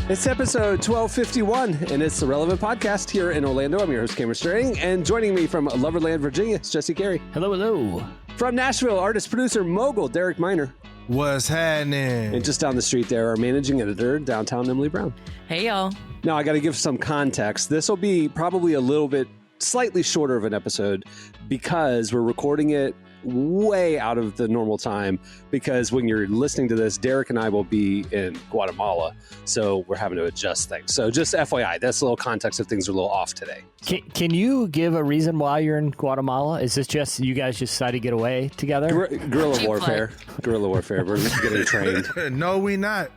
It's episode 1251, and it's the Relevant Podcast here in Orlando. I'm your host, Cameron Strang, and joining me from Loverland, Virginia, is Jesse Carey. Hello, hello. From Nashville, artist, producer, mogul, Derek Miner. What's happening? And just down the street there, our managing editor, downtown, Emily Brown. Hey, y'all. Now, I got to give some context. This will be probably a little bit slightly shorter of an episode because we're recording it way out of the normal time, because when you're listening to this, Derek and I will be in Guatemala, so we're having to adjust things. So just FYI, that's a little context if things are a little off today. Can you give a reason why you're in Guatemala? Is this just you guys just decided to get away together? Guerrilla warfare. Guerrilla warfare. We're just getting trained. No, we not.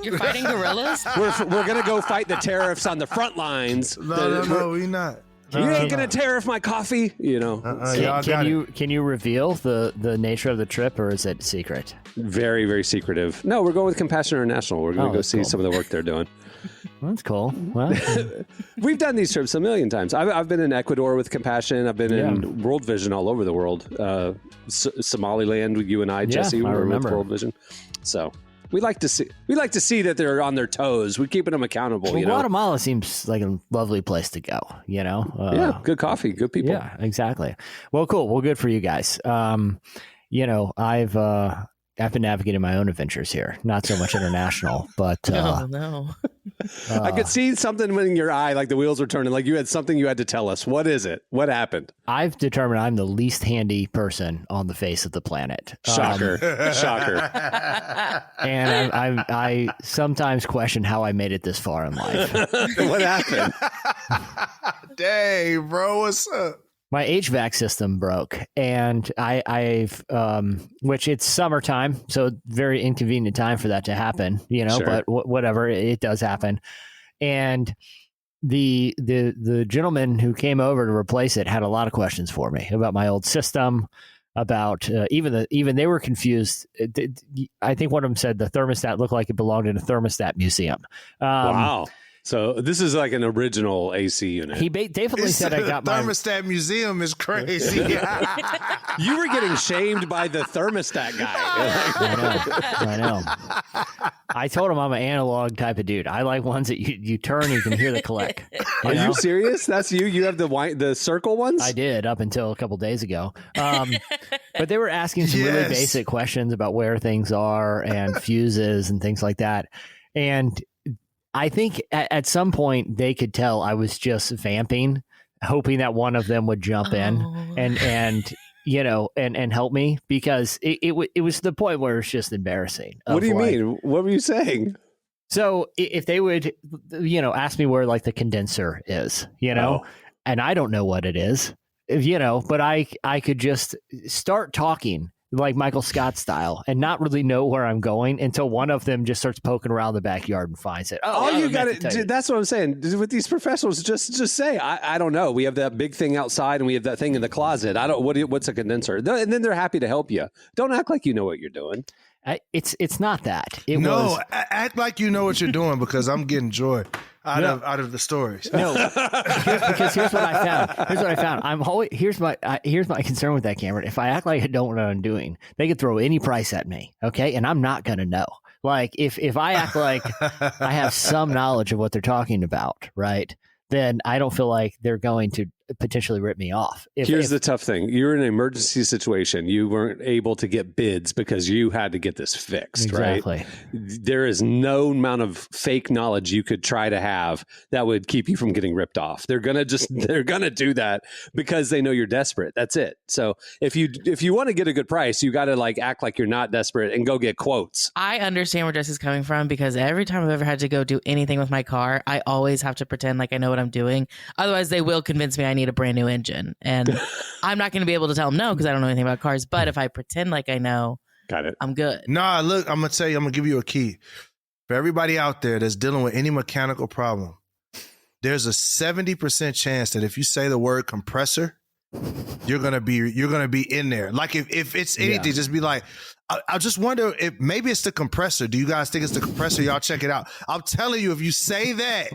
You're fighting gorillas? We're going to go fight the tariffs on the front lines. No, we not. You ain't going to tariff my coffee, you know. Can you reveal the nature of the trip, or is it secret? Very, very secretive. No, we're going with Compassion International. We're going to go see some of the work they're doing. That's cool. Well, we've done these trips a million times. I've been in Ecuador with Compassion. I've been in World Vision all over the world. Somaliland, you and I, Jesse, we were with World Vision. So we like to see that they're on their toes. We're keeping them accountable. Well, Guatemala seemes like a lovely place to go. Yeah, good coffee, good people. Yeah, exactly. Well, cool. Well, good for you guys. I've been navigating my own adventures here, not so much international, but no. I could see something in your eye, like the wheels were turning, like you had something you had to tell us. What is it? What happened? I've determined I'm the least handy person on the face of the planet. Shocker. Shocker. And I sometimes question how I made it this far in life. What happened? Dang, bro, what's up? My HVAC system broke, and I've which it's summertime, so very inconvenient time for that to happen, Sure. But whatever, it does happen. And the gentleman who came over to replace it had a lot of questions for me about my old system, about even they were confused. I think one of them said the thermostat looked like it belonged in a thermostat museum. Wow. So this is like an original AC unit. He definitely said I got my thermostat museum is crazy. You were getting shamed by the thermostat guy. I know. I told him I'm an analog type of dude. I like ones that you turn, you can hear the click. Are you serious? That's you? You have the circle ones? I did up until a couple days ago. But they were asking some really basic questions about where things are and fuses and things like that. And I think at some point they could tell I was just vamping, hoping that one of them would jump in and help me, because it was the point where it's just embarrassing. What do you mean? What were you saying? So if they would, ask me where like the condenser is, and I don't know what it is, but I could just start talking like Michael Scott style and not really know where I'm going until one of them just starts poking around the backyard and finds it. You got it. That's what I'm saying. With these professionals, just say, I don't know. We have that big thing outside and we have that thing in the closet. What's a condenser? And then they're happy to help you. Don't act like you know what you're doing. It's not that. Act like you know what you're doing, because I'm getting joy out of the stories. No, because here's what I found. Here's my concern with that, Cameron. If I act like I don't know what I'm doing, they could throw any price at me, okay? And I'm not gonna know. Like if I act like I have some knowledge of what they're talking about, right? Then I don't feel like they're going to potentially rip me off. Here's the tough thing. You're in an emergency situation. You weren't able to get bids because you had to get this fixed, exactly. Right? There is no amount of fake knowledge you could try to have that would keep you from getting ripped off. They're going to do that because they know you're desperate. That's it. So if you want to get a good price, you got to act like you're not desperate and go get quotes. I understand where Jesse's coming from, because every time I've ever had to go do anything with my car, I always have to pretend like I know what I'm doing. Otherwise, they will convince me I need a brand new engine, and I'm not going to be able to tell them no because I don't know anything about cars. But if I pretend like I know, got it, I'm good. Nah, look, I'm going to tell you, I'm going to give you a key. For everybody out there that's dealing with any mechanical problem, there's a 70% chance that if you say the word compressor, you're gonna be in there. Like if it's anything, just be like, I just wonder if maybe it's the compressor. Do you guys think it's the compressor? Y'all check it out. I'm telling you, if you say that,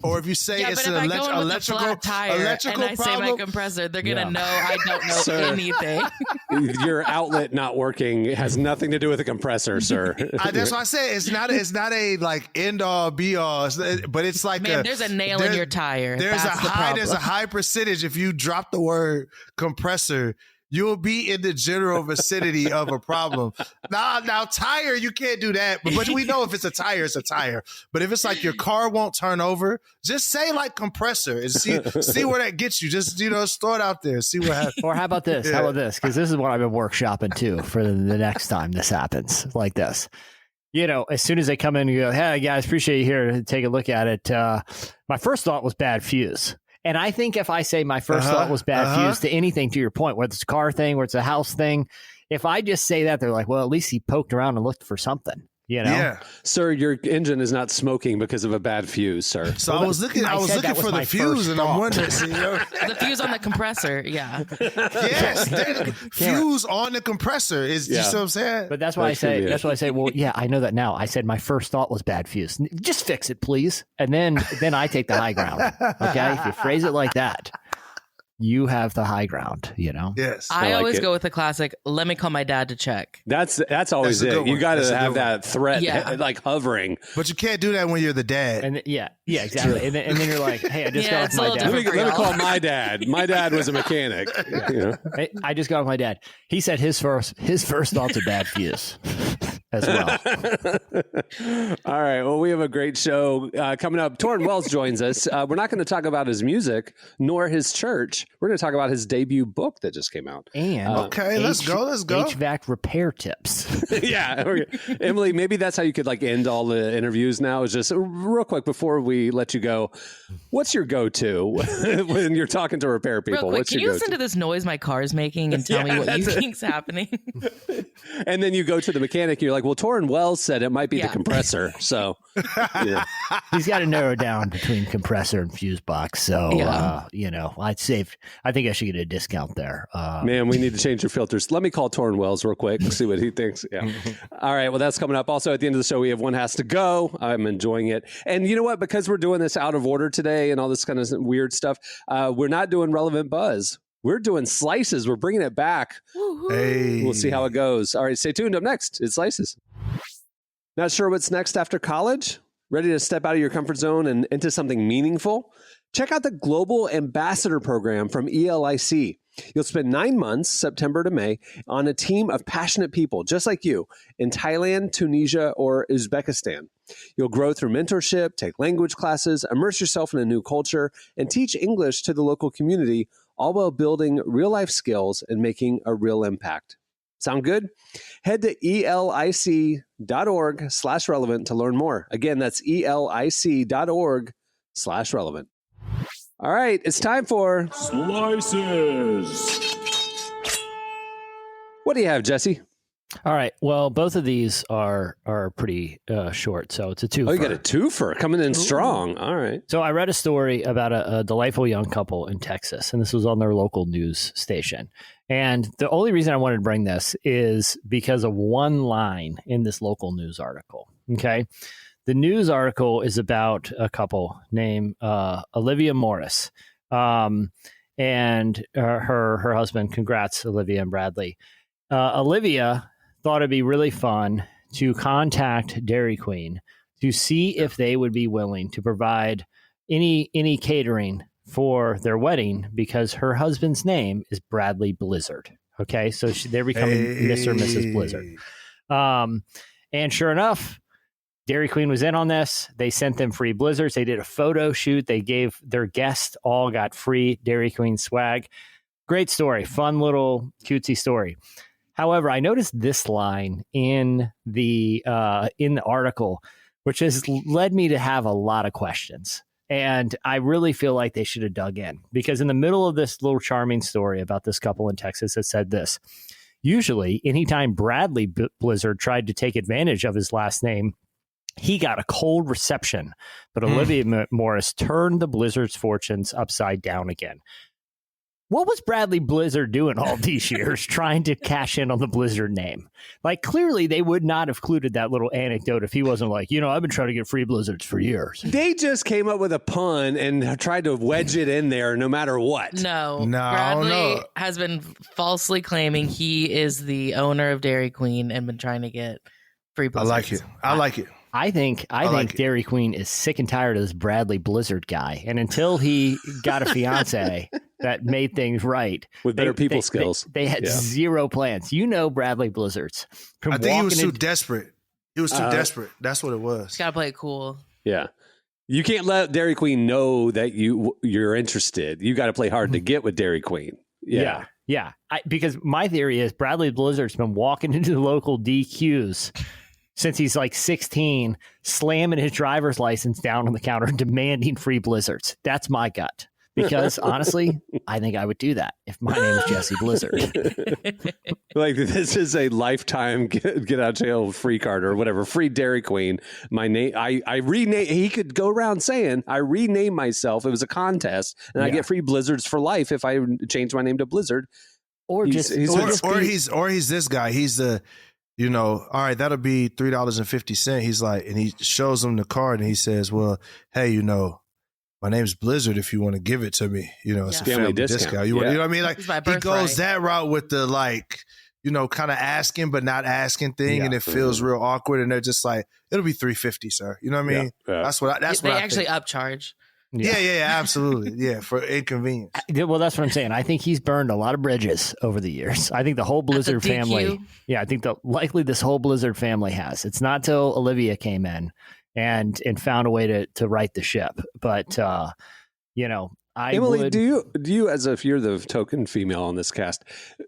or if you say it's but an if I go in with a electrical flat tire electrical and I say my problem. compressor, they're gonna Yeah. know I don't know Sir. anything. Your outlet not working has nothing to do with the compressor, sir. That's why I say it's not a like end all be all, but it's like Man, there's a nail in your tire. There's That's the there's a problem. high percentage if you drop the word compressor, you'll be in the general vicinity of a problem. Now tire, you can't do that. But we know if it's a tire, it's a tire. But if it's like your car won't turn over, just say like compressor and see where that gets you. Just just throw it out there, see what happens. Or how about this? Yeah. How about this? Because this is what I've been workshopping too for the next time this happens like this. As soon as they come in and go, hey guys, appreciate you here to take a look at it. My first thought was bad fuse. And I think if I say my first thought was bad fuse to anything, to your point, whether it's a car thing, whether it's a house thing, if I just say that, they're like, well, at least he poked around and looked for something, Yeah. Sir, your engine is not smoking because of a bad fuse, sir. So I was looking for the fuse, and I'm wondering, The fuse on the compressor, yeah. yes, fuse on the compressor is. You see what I'm saying? But that's why I say. be it. That's why I say. Well, yeah, I know that now. I said my first thought was bad fuse. Just fix it, please. And then I take the high ground. Okay, if you phrase it like that, you have the high ground. Yes. I like always it. go with the classic. Let me call my dad to check. That's always That's a good it. You one. got That's to a have good that threat, Yeah. like hovering. But you can't do that when you're the dad. And yeah, exactly. And then you're like, hey, I just Yeah, got it's with a my little dad. different. Let me for y'all. call my dad. My dad was a mechanic. I just got with my dad. He said his first thought's a bad fuse as well. All right. Well, we have a great show coming up. Tauren Wells joins us. We're not going to talk about his music nor his church. We're going to talk about his debut book that just came out. And Okay, let's go. HVAC repair tips. Yeah. Okay. Emily, maybe that's how you could like end all the interviews now is just real quick before we let you go. What's your go-to when you're talking to repair people? Real quick, What's can your you go-to? listen to this noise my car is making and tell me what you that's it. think's happening? And then you go to the mechanic and you're like, well, Tauren Wells said it might be the Yeah. compressor. So, yeah. He's got to narrow down between compressor and fuse box. So, Yeah. I think I should get a discount there. Man, we need to change your filters. Let me call Tauren Wells real quick and see what he thinks. Yeah. All right. Well, that's coming up. Also, at the end of the show, we have One Has to Go. I'm enjoying it. And you know what? Because we're doing this out of order today and all this kind of weird stuff, we're not doing Relevant Buzz. We're doing Slices. We're bringing it back. Hey. We'll see how it goes. All right. Stay tuned. Up next, it's Slices. Not sure what's next after college? Ready to step out of your comfort zone and into something meaningful? Check out the Global Ambassador Program from ELIC. You'll spend 9 months, September to May, on a team of passionate people just like you in Thailand, Tunisia, or Uzbekistan. You'll grow through mentorship, take language classes, immerse yourself in a new culture, and teach English to the local community, all while building real-life skills and making a real impact. Sound good? Head to elic.org/relevant to learn more. Again, that's elic.org/relevant. All right, it's time for Slices. What do you have, Jesse? All right. Well, both of these are pretty short, so it's a two. Oh, you got a twofer coming in strong. All right. So I read a story about a delightful young couple in Texas, and this was on their local news station. And the only reason I wanted to bring this is because of one line in this local news article. Okay. The news article is about a couple named Olivia Morris and her husband. Congrats, Olivia and Bradley. Olivia thought it'd be really fun to contact Dairy Queen to see if they would be willing to provide any catering for their wedding because her husband's name is Bradley Blizzard. Okay, so they're becoming Mr. and Mrs. Blizzard. And sure enough, Dairy Queen was in on this. They sent them free blizzards. They did a photo shoot. They gave their guests all got free Dairy Queen swag. Great story. Fun little cutesy story. However, I noticed this line in the article, which has led me to have a lot of questions. And I really feel like they should have dug in because in the middle of this little charming story about this couple in Texas, it said this. Usually, anytime Bradley Blizzard tried to take advantage of his last name, he got a cold reception. But Olivia Morris turned the Blizzard's fortunes upside down again. What was Bradley Blizzard doing all these years trying to cash in on the Blizzard name? Like, clearly they would not have included that little anecdote if he wasn't like, I've been trying to get free Blizzards for years. They just came up with a pun and tried to wedge it in there no matter what. No, I don't Bradley know. has been falsely claiming he is the owner of Dairy Queen and been trying to get free I Blizzards. like it. I like it. I think like it. Dairy Queen is sick and tired of this Bradley Blizzard guy. And until he got a fiance that made things right. With better people skills. They had zero plans. Bradley Blizzards. I think he was too desperate. He was too desperate. That's what it was. Got to play it cool. Yeah. You can't let Dairy Queen know that you're interested. You got to play hard to get with Dairy Queen. Yeah. Because my theory is Bradley Blizzard's been walking into the local DQs since he's like 16, slamming his driver's license down on the counter and demanding free Blizzards. That's my gut. Because honestly, I think I would do that if my name is Jesse Blizzard. Like, this is a lifetime get out of jail free card or whatever, free Dairy Queen. My name, I rename. He could go around saying, I rename myself. It was a contest, and I get free Blizzards for life if I change my name to Blizzard. Or he's this guy. He's the, all right, that'll be $3.50. He's like, and he shows him the card and he says, well, hey, my name's Blizzard if you want to give it to me. It's a family discount. You know what I mean? Like, he goes that route with the, kind of asking but not asking thing, and it feels real awkward. And they're just like, it'll be $3.50, sir. You know what I mean? Yeah. That's what I They actually upcharge. Yeah, absolutely. Yeah, for inconvenience. Well, that's what I'm saying. I think he's burned a lot of bridges over the years. I think the whole Blizzard family. Yeah, I think likely this whole Blizzard family has. It's not till Olivia came in and found a way to right the ship. But Emily, do you as if you're the token female on this cast,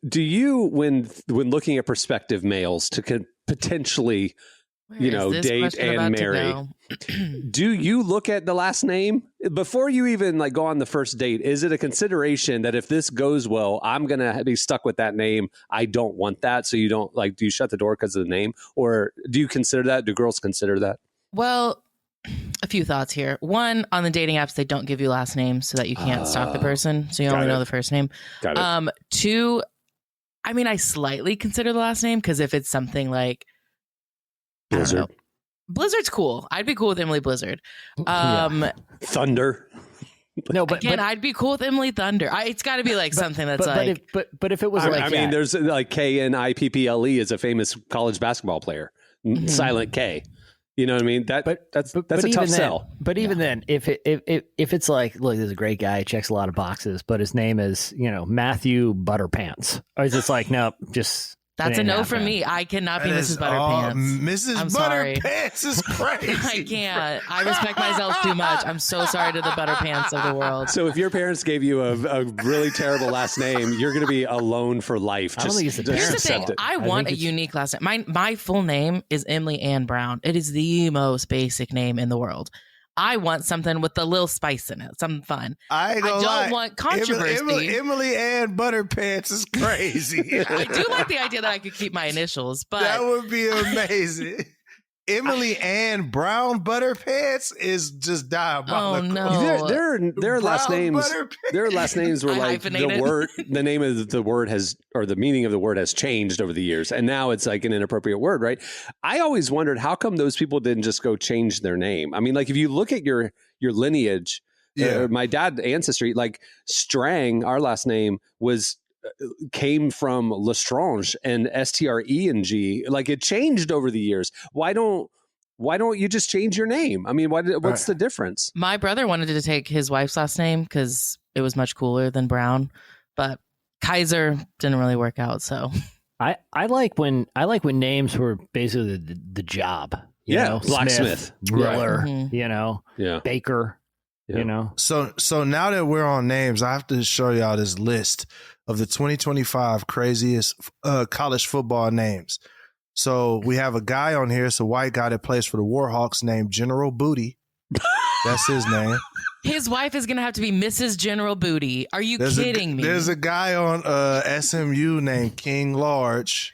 do you when looking at prospective males to potentially date and marry, do you look at the last name before you even go on the first date? Is it a consideration that if this goes well, I'm going to be stuck with that name? I don't want that. So you don't do you shut the door because of the name, or do you consider that? Do girls consider that? Well, a few thoughts here. One, on the dating apps, they don't give you last names so that you can't stalk the person. So you only know the first name. Got it. Two, I slightly consider the last name because if it's something like Blizzard. Blizzard's cool. I'd be cool with Emily Blizzard. Thunder. No, but I'd be cool with Emily Thunder. It's got to be something that's but if it was there's KNIPPLE is a famous college basketball player. Silent K. You know what I mean? That's a tough sell. But even then, if it's like, look, this is a great guy, he checks a lot of boxes, but his name is Matthew Butterpants, or is it like, nope, just. That's a no from me. I cannot be Mrs. Butterpants. Mrs. Butterpants is crazy. I can't. I respect myself too much. I'm so sorry to the Butterpants of the world. So if your parents gave you a really terrible last name, you're going to be alone for life. I don't think it's the Here's the thing. I want a unique last name. My full name is Emily Ann Brown. It is the most basic name in the world. I want something with a little spice in it, something fun. I don't want controversy. Emily Ann Butterpants is crazy. I do like the idea that I could keep my initials, but that would be amazing. Emily Ann Brown Butterpants is just diabolical. Oh no! Their last names. Their last names were like the word. The name of the word has, or the meaning of the word has changed over the years, and now it's like an inappropriate word, right? I always wondered how come those people didn't just go change their name. I mean, if you look at your lineage, my dad's ancestry, Strang, our last name came from Lestrange and Streng. It changed over the years. Why don't you just change your name? I mean, what's the difference? My brother wanted to take his wife's last name because it was much cooler than Brown, but Kaiser didn't really work out. So I like when names were basically the job. You know, blacksmith, Miller, right. Baker. So now that we're on names, I have to show y'all this list of the 2025 craziest college football names. So we have a guy on here. It's a white guy that plays for the Warhawks named General Booty. That's his name. His wife is going to have to be Mrs. General Booty. Are you kidding me? There's a guy on SMU named King Large.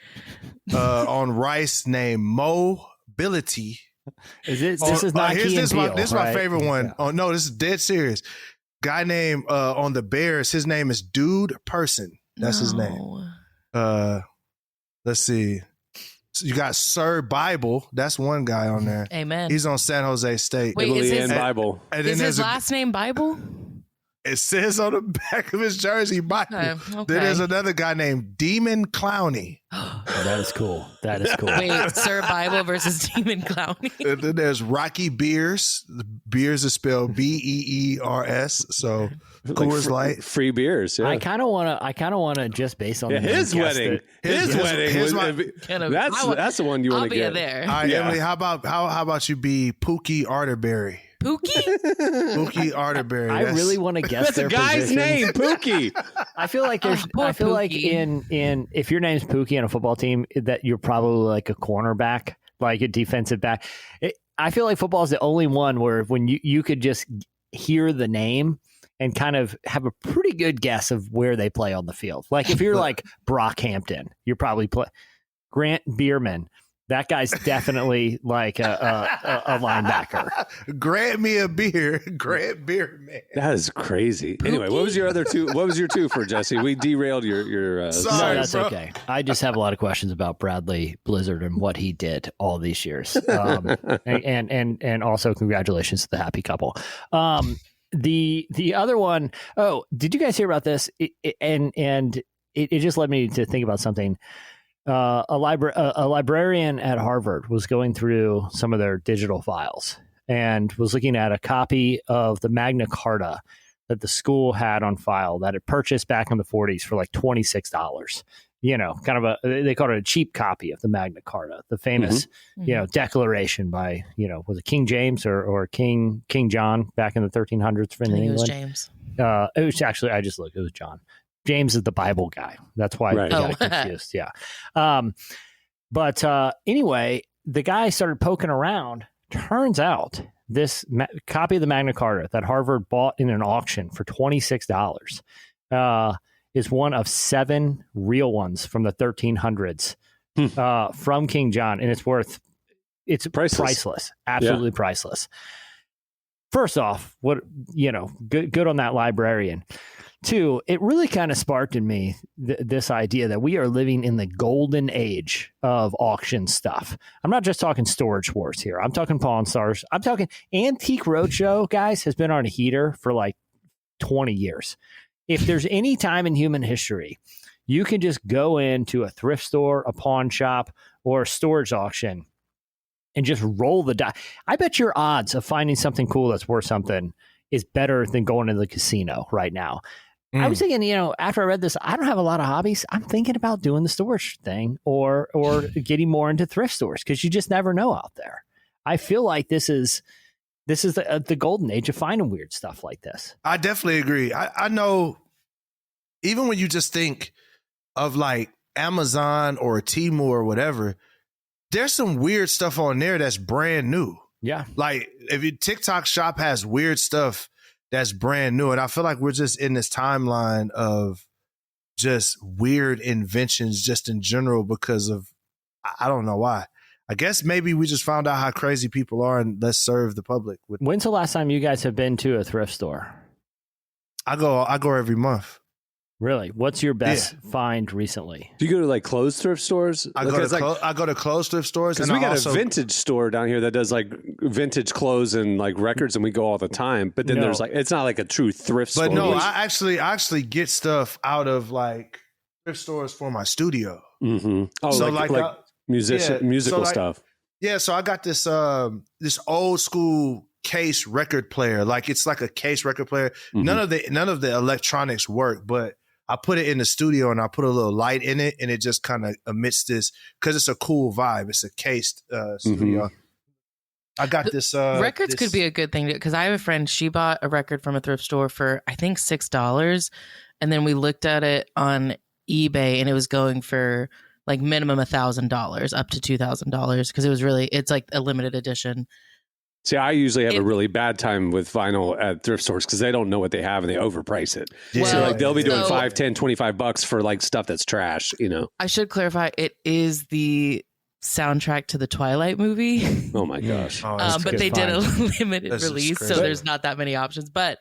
On Rice named Mobility. This is not Key and Peele, this is my favorite one. Yeah. Oh no, this is dead serious. Guy named on the Bears, his name is Dude Person. That's his name. Let's see. So you got Sir Bible. That's one guy on there. Amen. He's on San Jose State. Wait, is his, Bible. And is his last name Bible? It says on the back of his jersey, Bible. Okay. Then there's another guy named Demon Clowney. That is cool. That is cool. Wait, Sir Bible versus Demon Clowney. And then there's Rocky Beers. The Beers is spelled Beers. So Coors Light. Free beers. Yeah. I kind of want to just based on his wedding. His wedding. That's the one you want to get. I'll be there. All right, Emily, how about you be Pookie Arterberry? Pookie? Pookie Arterberry. I really want to guess That's their a guy's positions. name, Pookie. I feel like there's. Poor I feel like Pookie. in if your name's Pookie on a football team, that you're probably like a cornerback, like a defensive back. I feel like football is the only one where when you could just hear the name and kind of have a pretty good guess of where they play on the field. Like if you're like Brockhampton, you're probably Grant Bierman. That guy's definitely like a linebacker. Grant me a beer. Grant beer, man. That is crazy. Anyway, what was your other two? What was your two for Jesse? We derailed your. Sorry, No, that's bro. okay. I just have a lot of questions about Bradley Blizzard and what he did all these years. And also congratulations to the happy couple. The other one, oh, did you guys hear about this? It just led me to think about something. A librarian at Harvard was going through some of their digital files and was looking at a copy of the Magna Carta that the school had on file that it purchased back in the 40s for like $26. Kind of they called it a cheap copy of the Magna Carta, the famous, declaration by, was it King James or King John back in the 1300s for I think England? it was James. It was actually, I just looked, it was John. James is the Bible guy. That's why I got confused. Yeah. But anyway, the guy started poking around. Turns out this copy of the Magna Carta that Harvard bought in an auction for $26 is one of 7 real ones from the 1300s from King John. And it's priceless. Absolutely priceless. First off, good on that librarian. 2, it really kind of sparked in me this idea that we are living in the golden age of auction stuff. I'm not just talking Storage Wars here. I'm talking Pawn Stars. I'm talking Antique Roadshow, guys, has been on a heater for like 20 years. If there's any time in human history, you can just go into a thrift store, a pawn shop, or a storage auction and just roll the die. I bet your odds of finding something cool that's worth something is better than going to the casino right now. I was thinking, after I read this, I don't have a lot of hobbies. I'm thinking about doing the storage thing or getting more into thrift stores because you just never know out there. I feel like this is the golden age of finding weird stuff like this. I definitely agree. I know even when you just think of like Amazon or Temu or whatever, there's some weird stuff on there that's brand new. Yeah. Like if your TikTok shop has weird stuff that's brand new. And I feel like we're just in this timeline of just weird inventions just in general because of, I don't know why. I guess maybe we just found out how crazy people are and let's serve the public. When's the last time you guys have been to a thrift store? I go every month. Really? What's your best find recently? Do you go to like closed thrift stores? I go to closed thrift stores. Because we got a vintage store down here that does like vintage clothes and like records, and we go all the time. But then there's like, it's not like a true thrift store. But no, I actually get stuff out of like thrift stores for my studio. Mm-hmm. Oh, so like musical stuff. Yeah, so I got this this old school case record player. Like it's like a case record player. Mm-hmm. None of the electronics work, but I put it in the studio and I put a little light in it and it just kind of emits this because it's a cool vibe. It's a cased studio. Mm-hmm. I got this. Records could be a good thing because I have a friend. She bought a record from a thrift store for I think $6, and then we looked at it on eBay and it was going for like minimum $1,000 up to $2,000 because it's like a limited edition. See, I usually have a really bad time with vinyl at thrift stores because they don't know what they have and they overprice it. Well, so like they'll be doing $5, $10, $25 for like stuff that's trash, I should clarify, it is the soundtrack to the Twilight movie. Oh my gosh. But they did a limited release, so there's not that many options. But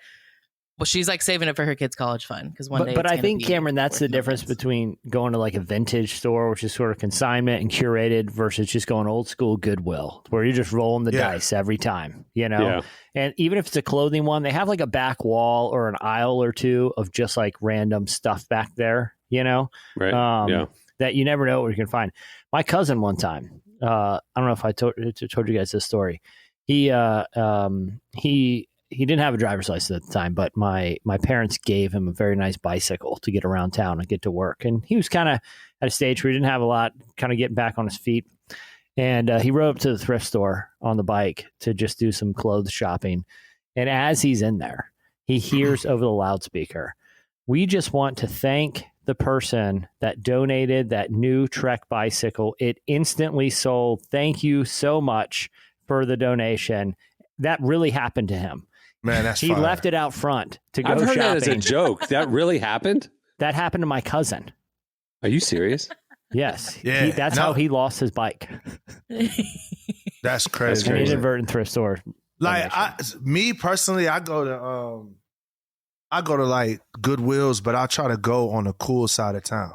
Well, she's like saving it for her kids' college fund because one day. But it's I gonna think, be Cameron, that's the worth difference millions. between going to like a vintage store, which is sort of consignment and curated, versus just going old school Goodwill, where you're just rolling the dice every time, you know? Yeah. And even if it's a clothing one, they have like a back wall or an aisle or two of just like random stuff back there, you know? Right. Yeah. That you never know what you can find. My cousin one time, I don't know if I told you guys this story. He didn't have a driver's license at the time, but my parents gave him a very nice bicycle to get around town and get to work. And he was kind of at a stage where he didn't have a lot, kind of getting back on his feet. And he rode up to the thrift store on the bike to just do some clothes shopping. And as he's in there, he hears over the loudspeaker, "We just want to thank the person that donated that new Trek bicycle. It instantly sold. Thank you so much for the donation." That really happened to him. Man, that's He fire. left it out front to go I've heard shopping. that as a joke. That really happened? That happened to my cousin. Are you serious? Yes. Yeah. That's No. how he lost his bike. That's crazy. An crazy. inadvertent thrift store. Like me personally, I go to like Goodwills, but I try to go on the cool side of town.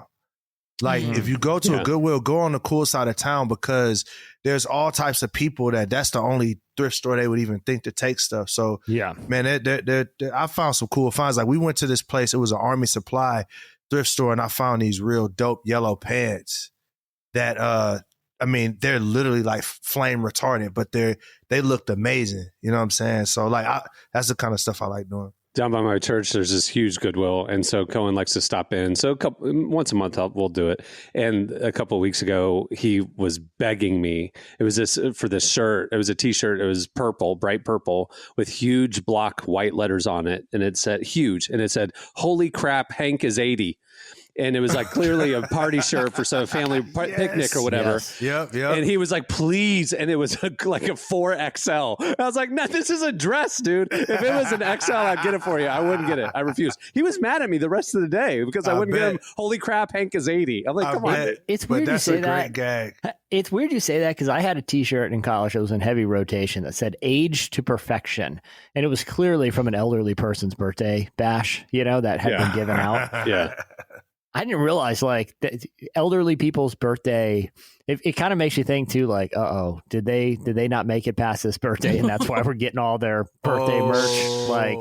Like if you go to a Goodwill, go on the cool side of town because there's all types of people that's the only thrift store they would even think to take stuff. So Yeah. man, I found some cool finds. Like we went to this place, it was an Army Supply thrift store, and I found these real dope yellow pants that I mean, they're literally like flame retardant, but they looked amazing. You know what I'm saying? So like that's the kind of stuff I like doing. Down by my church, there's this huge Goodwill, and so Cohen likes to stop in. So once a month, we'll do it. And a couple of weeks ago, he was begging me. It was this for this shirt. It was a T-shirt. It was purple, bright purple, with huge block white letters on it, and it said huge, and it said, "Holy crap, Hank is 80." And it was like clearly a party shirt for some family picnic or whatever. Yes. Yep. And he was like, "Please." And it was like a 4XL. I was like, "No, this is a dress, dude. If it was an XL, I'd get it for you. I wouldn't get it. I refuse." He was mad at me the rest of the day because I wouldn't get him. "Holy crap, Hank is 80." I'm like, come on. It's But weird you that's say a that. great gag. It's weird you say that because I had a T-shirt in college that was in heavy rotation that said "Age to Perfection," and it was clearly from an elderly person's birthday bash, you know, that had been given out. Yeah. I didn't realize like that elderly people's birthday. It kind of makes you think too, like, did they not make it past this birthday, and that's why we're getting all their birthday merch? Like,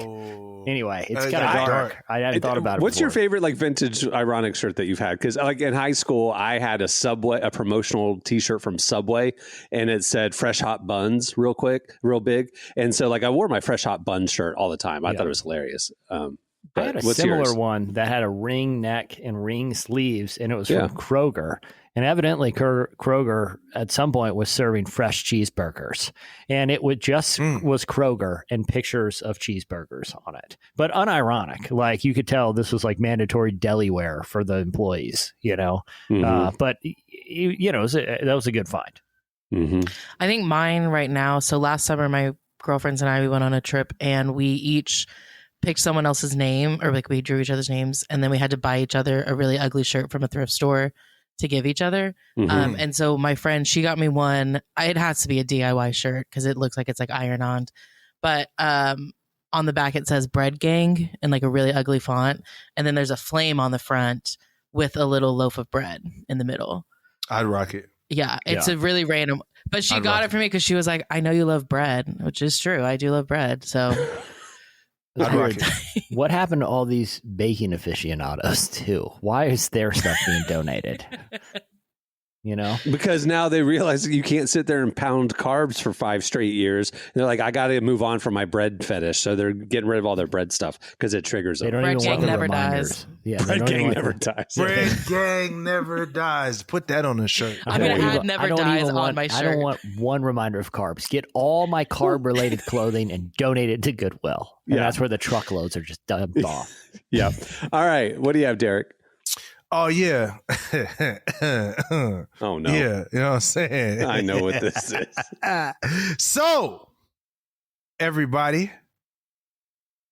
anyway, it's kind of dark. I hadn't thought about it. What's your before. favorite like vintage ironic shirt that you've had? Because like in high school, I had a promotional T-shirt from Subway, and it said "Fresh Hot Buns" real big. And so like I wore my Fresh Hot Buns shirt all the time. I thought it was hilarious. I had a what's similar yours? one that had a ring neck and ring sleeves, and it was from Kroger. And evidently, Kroger at some point was serving fresh cheeseburgers, and it was Kroger and pictures of cheeseburgers on it, but unironic. Like you could tell this was like mandatory deli wear for the employees, you know. Mhm. But you know, that was a good find. Mhm. I think mine right now. So last summer, my girlfriends and I, we went on a trip, and we each picked someone else's name, or like we drew each other's names, and then we had to buy each other a really ugly shirt from a thrift store to give each other. Mhm. And so my friend, she got me one. It has to be a DIY shirt because it looks like it's like iron on, but on the back it says "Bread Gang" in like a really ugly font, and then there's a flame on the front with a little loaf of bread in the middle. I'd rock it. Yeah, it's a really random, but she got it for me because she was like, "I know you love bread," which is true. I do love bread, so. I'd rock it. What happened to all these baking aficionados too? Why is their stuff being donated? You know, Because now they realize that you can't sit there and pound carbs for 5 straight years. And they're like, I got to move on from my bread fetish. So they're getting rid of all their bread stuff because it triggers they them. don't Bread even gang want the never reminders. dies. Yeah, they Bread don't even gang want never the- dies. Bread gang never dies. Put that on the shirt. I'm gonna don't add even- "never I don't dies" even on want- my I shirt. don't want one reminder of carbs. Get all my carb-related clothing and donate it to Goodwill. And Yeah. that's where the truckloads are just dumped off. Yeah. All right. What do you have, Derek? Oh yeah. Oh, no. Yeah, you know what I'm saying? I know what this is. So, everybody,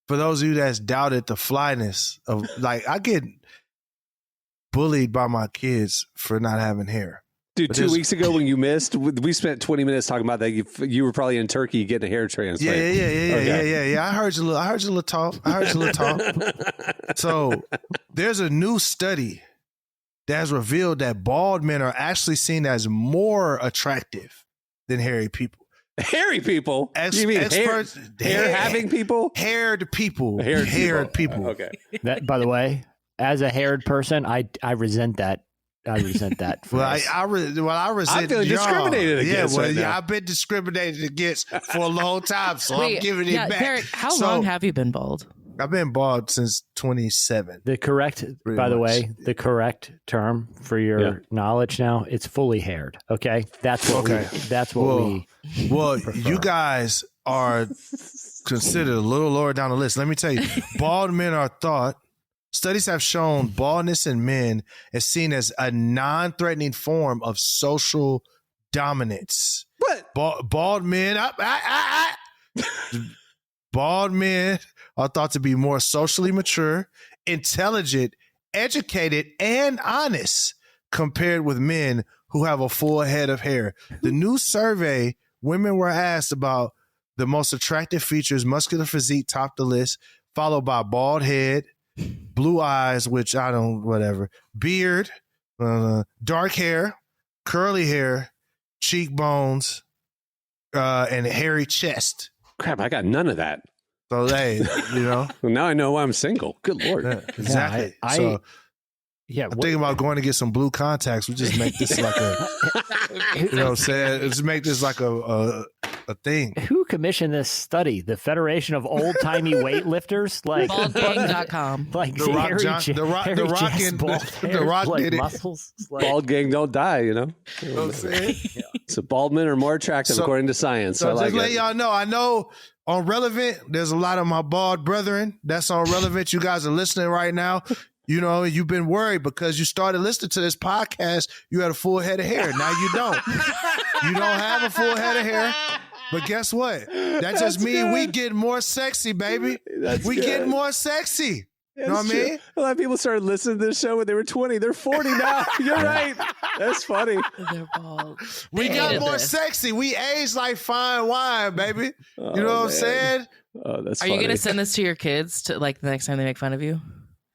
for those of you that's doubted the flyness of, like, I get bullied by my kids for not having hair. Dude, But 2 weeks ago when you missed, we spent 20 minutes talking about that. You were probably in Turkey getting a hair transplant. Yeah. I heard you a little talk. So there's a new study that has revealed that bald men are actually seen as more attractive than hairy people. Hairy people? You mean Experts, hair having people? Haired people. Haired people. Okay. That, by the way, as a haired person, I resent that. I resent that. I resent. I'm feeling discriminated against. Yeah, right now. I've been discriminated against for a long time, so I'm giving it back. Derek, how long have you been bald? I've been bald since 27. The correct term for your knowledge now, it's fully haired. Okay, that's what we. Well, prefer. you guys are considered a little lower down the list. Let me tell you, bald men are thought. Studies have shown baldness in men is seen as a non-threatening form of social dominance. What? Bald men, bald men are thought to be more socially mature, intelligent, educated, and honest compared with men who have a full head of hair. The new survey, women were asked about the most attractive features. Muscular physique topped the list, followed by bald head, blue eyes, which I don't, whatever, beard, dark hair, curly hair, cheekbones, and a hairy chest. Crap, I got none of that. So, hey, Well, now I know I'm single. Good Lord. Yeah, exactly. I'm thinking about going to get some blue contacts. We just make this like a, you know what I'm saying? Just make this like a thing. Who commissioned this study? The Federation of Old Timey Weightlifters, like Baldgang.com. like The Rock, the Rock did it. Muscles, like, Bald gang don't die, you know? You know what I'm saying? So bald men are more attractive according to science. So I like just let it. y'all know, I know on Relevant, there's a lot of my bald brethren that's on Relevant. You guys are listening right now. You know, you've been worried because you started listening to this podcast. You had a full head of hair. Now you don't. You don't have a full head of hair. But guess what? That just means we get more sexy, baby. We get more sexy. You know what I mean? A lot of people started listening to this show when they were 20. They're 40 now. You're right. That's funny. They're bald. We They got hated more this. sexy. We age like fine wine, baby. You know what I'm saying? Oh, that's Are funny. you going to send this to your kids to like the next time they make fun of you?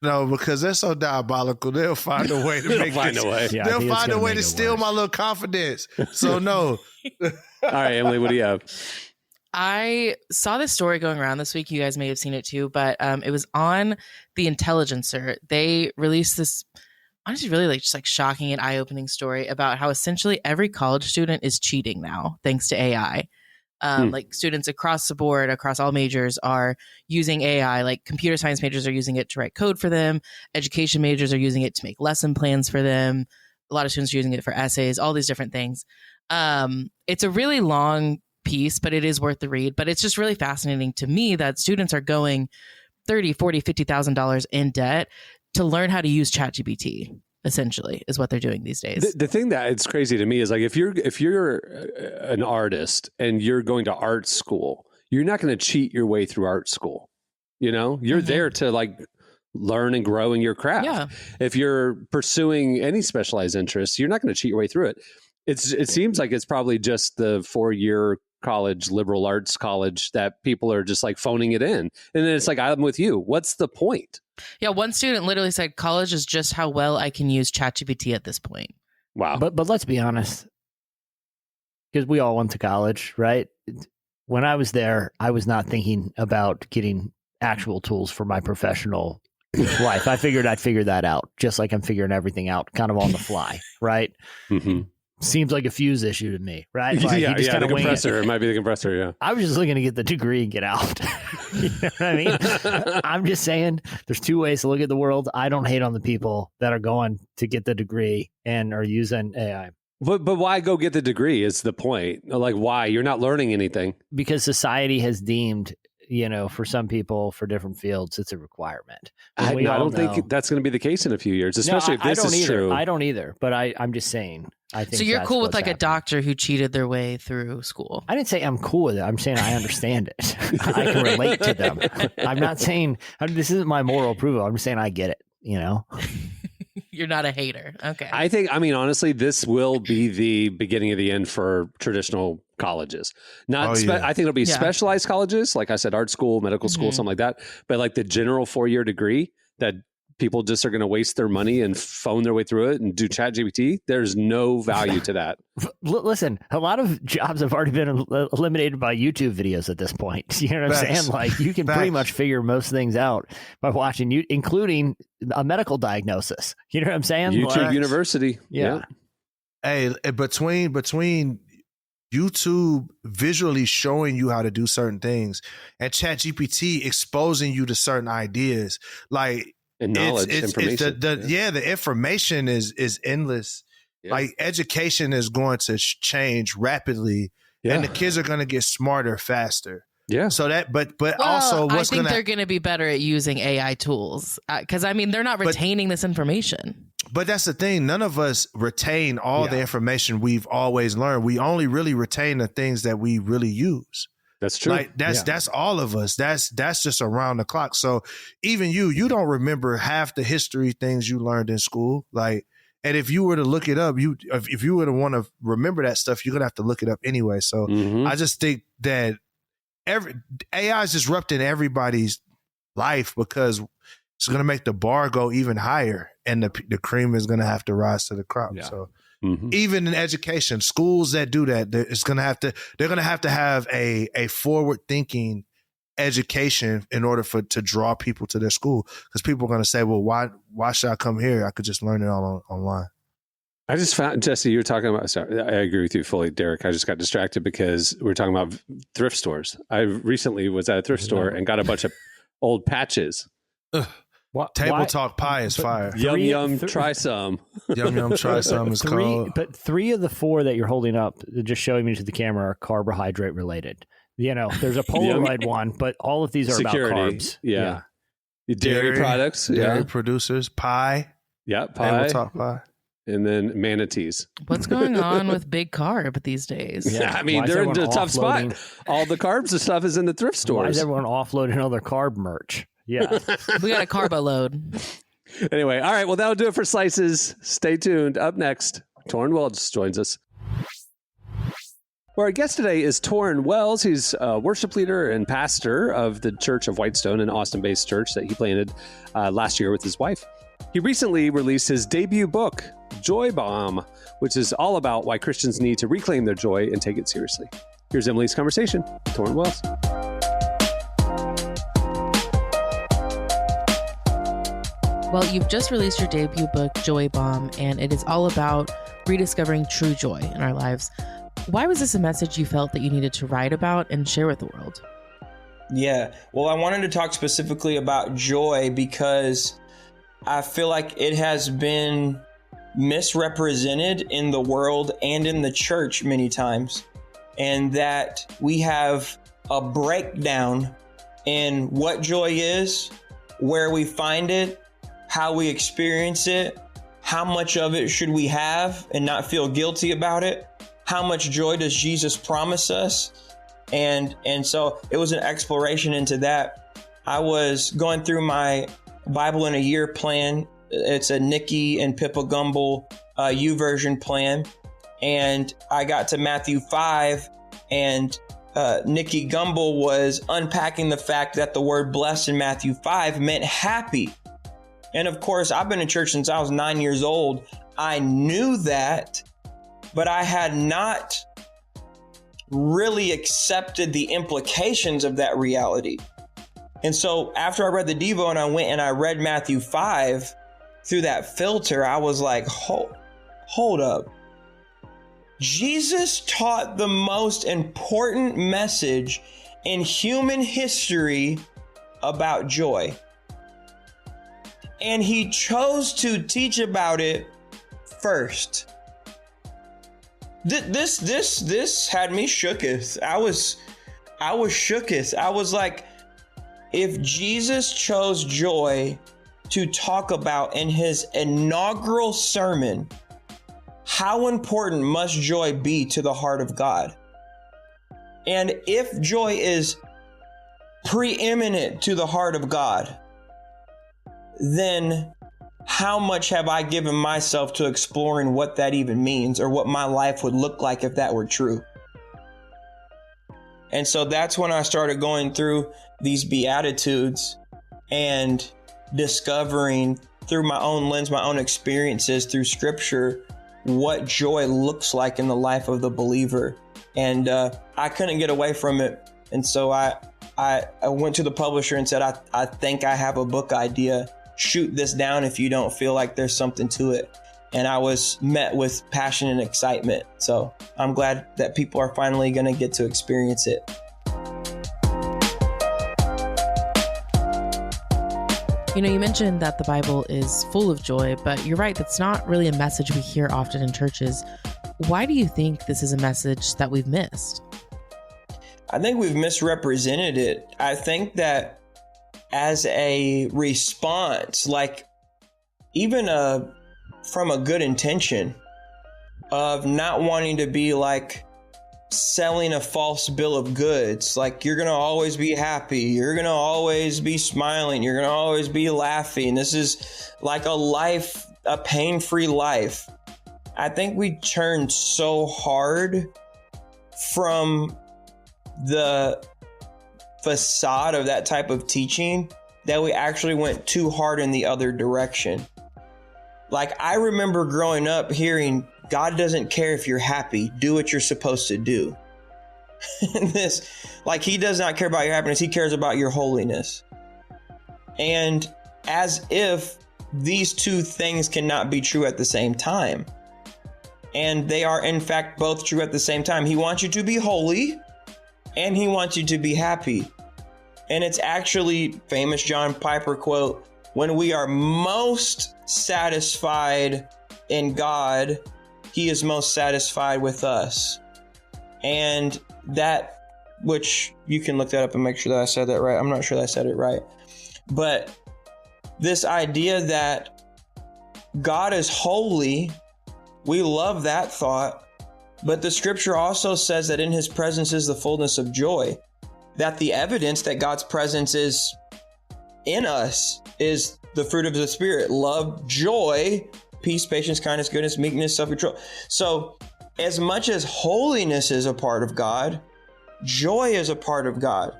No, because they're so diabolical. They'll find a way to make find this. a way. Yeah, I They'll think it's find a gonna way make to it steal worse. my little confidence. So no. All right, Emily, what do you have? I saw this story going around this week. You guys may have seen it too, but it was on The Intelligencer. They released this, honestly, really like just like shocking and eye-opening story about how essentially every college student is cheating now, thanks to AI. Like students across the board, across all majors, are using AI. Like computer science majors are using it to write code for them. Education majors are using it to make lesson plans for them. A lot of students are using it for essays, all these different things. It's a really long piece, but it is worth the read. But it's just really fascinating to me that students are going $30,000, $40,000, $50,000 in debt to learn how to use ChatGPT. Essentially, is what they're doing these days. The thing that it's crazy to me is like if you're an artist and you're going to art school, you're not going to cheat your way through art school. You know, you're there to like learn and grow in your craft. Yeah. If you're pursuing any specialized interests, you're not going to cheat your way through it. It seems like it's probably just the 4-year college, liberal arts college, that people are just like phoning it in. And then it's like, I'm with you. What's the point? Yeah, one student literally said, college is just how well I can use ChatGPT at this point. Wow. But let's be honest, because we all went to college, right? When I was there, I was not thinking about getting actual tools for my professional life. I figured I'd figure that out, just like I'm figuring everything out kind of on the fly, right? Mm-hmm. Seems like a fuse issue to me, right? Like, yeah, you just the kinda wing it. compressor. It might be the compressor, yeah. I was just looking to get the degree and get out. You know what I mean? I'm just saying there's two ways to look at the world. I don't hate on the people that are going to get the degree and are using AI. But why go get the degree is the point. Like, why? You're not learning anything. Because society has deemed, you know, for some people, for different fields, it's a requirement. I We all don't know- think that's going to be the case in a few years, especially No, if this I don't is either. true. I don't either. But I'm just saying. I think So you're that's cool with what's like a happening. doctor who cheated their way through school. I didn't say I'm cool with it. I'm saying I understand it. I can relate to them. I'm not saying this isn't my moral approval. I'm just saying I get it. You know. You're not a hater. Okay. I mean, honestly, this will be the beginning of the end for traditional colleges. Not, I think it'll be specialized colleges, like I said, art school, medical school, something like that. But like the general 4-year degree that people just are going to waste their money and phone their way through it and do ChatGPT. There's no value to that. Listen, a lot of jobs have already been eliminated by YouTube videos at this point. You know what I'm saying? Like you can pretty much figure most things out by watching you, including a medical diagnosis. You know what I'm saying? YouTube University. Yeah. Hey, between YouTube visually showing you how to do certain things and ChatGPT exposing you to certain ideas, like, and knowledge, information. The information is endless. Yeah. Like education is going to change rapidly, and the kids are going to get smarter faster. Yeah. So that, but also, I think they're going to be better at using AI tools because I mean they're not retaining this information. But that's the thing. None of us retain all the information we've always learned. We only really retain the things that we really use. That's true. Like that's all of us. That's just around the clock. So even you don't remember half the history things you learned in school. Like, and if you were to look it up, if you were to want to remember that stuff, you're gonna have to look it up anyway. So I just think that AI is disrupting everybody's life because it's gonna make the bar go even higher, and the cream is gonna have to rise to the crop. Yeah. So. Even in education, schools that do that, they're going to have a forward thinking education in order to draw people to their school, because people are going to say, well, why should I come here? I could just learn it all online. I just found, Jesse, you were talking about, sorry, I agree with you fully, Derek. I just got distracted because we were talking about thrift stores. I recently was at a thrift store and got a bunch of old patches. Table Talk Pie is fire. Yum, try some. Yum, try some is cold. But 3 of the 4 that you're holding up, just showing me to the camera, are carbohydrate related. You know, there's a Polaroid one, but all of these are about carbs. Yeah. Dairy products. Dairy producers. Pie. Yeah, pie. Table Talk Pie. And then manatees. What's going on with big carb these days? Yeah, I mean, they're in a tough spot. All the carbs and stuff is in the thrift stores. Why is everyone offloading all their carb merch? Yeah. We got a carbo load. Anyway, all right. Well, that'll do it for Slices. Stay tuned. Up next, Tauren Wells joins us. Well, our guest today is Tauren Wells. He's a worship leader and pastor of the Church of Whitestone, an Austin-based church that he planted last year with his wife. He recently released his debut book, Joy Bomb, which is all about why Christians need to reclaim their joy and take it seriously. Here's Emily's conversation. Tauren Wells. Well, you've just released your debut book, Joy Bomb, and it is all about rediscovering true joy in our lives. Why was this a message you felt that you needed to write about and share with the world? Yeah, well, I wanted to talk specifically about joy because I feel like it has been misrepresented in the world and in the church many times, and that we have a breakdown in what joy is, where we find it, how we experience it, how much of it should we have and not feel guilty about it, how much joy does Jesus promise us, and so it was an exploration into that. I was going through my Bible in a Year plan. It's a Nikki and Pippa Gumble YouVersion plan, and I got to Matthew 5, and Nikki Gumble was unpacking the fact that the word blessed in Matthew 5 meant happy. And of course, I've been in church since I was 9 years old. I knew that, but I had not really accepted the implications of that reality. And so after I read the Devo and I went and I read Matthew 5 through that filter, I was like, hold up. Jesus taught the most important message in human history about joy. And he chose to teach about it first. This had me shooketh. I was shooketh. I was like, if Jesus chose joy to talk about in his inaugural sermon, how important must joy be to the heart of God? And if joy is preeminent to the heart of God, then how much have I given myself to exploring what that even means, or what my life would look like if that were true? And so that's when I started going through these Beatitudes and discovering through my own lens, my own experiences through scripture, what joy looks like in the life of the believer. And I couldn't get away from it. And so I went to the publisher and said, I think I have a book idea. Shoot this down if you don't feel like there's something to it. And I was met with passion and excitement. So I'm glad that people are finally going to get to experience it. You know, you mentioned that the Bible is full of joy, but you're right, that's not really a message we hear often in churches. Why do you think this is a message that we've missed? I think we've misrepresented it. I think that as a response, like even from a good intention of not wanting to be like selling a false bill of goods, like you're going to always be happy, you're going to always be smiling, you're going to always be laughing. This is like a pain-free life. I think we turned so hard from the facade of that type of teaching that we actually went too hard in the other direction. Like I remember growing up hearing, God doesn't care if you're happy, do what you're supposed to do. And this, like he does not care about your happiness, he cares about your holiness. And as if these two things cannot be true at the same time. And they are in fact both true at the same time. He wants you to be holy and he wants you to be happy. And it's actually famous John Piper quote, when we are most satisfied in God, he is most satisfied with us. And that, which you can look that up and make sure that I said that right. I'm not sure that I said it right. But this idea that God is holy, we love that thought. But the scripture also says that in his presence is the fullness of joy. That the evidence that God's presence is in us is the fruit of the Spirit: love, joy, peace, patience, kindness, goodness, meekness, self-control. So as much as holiness is a part of God, joy is a part of God.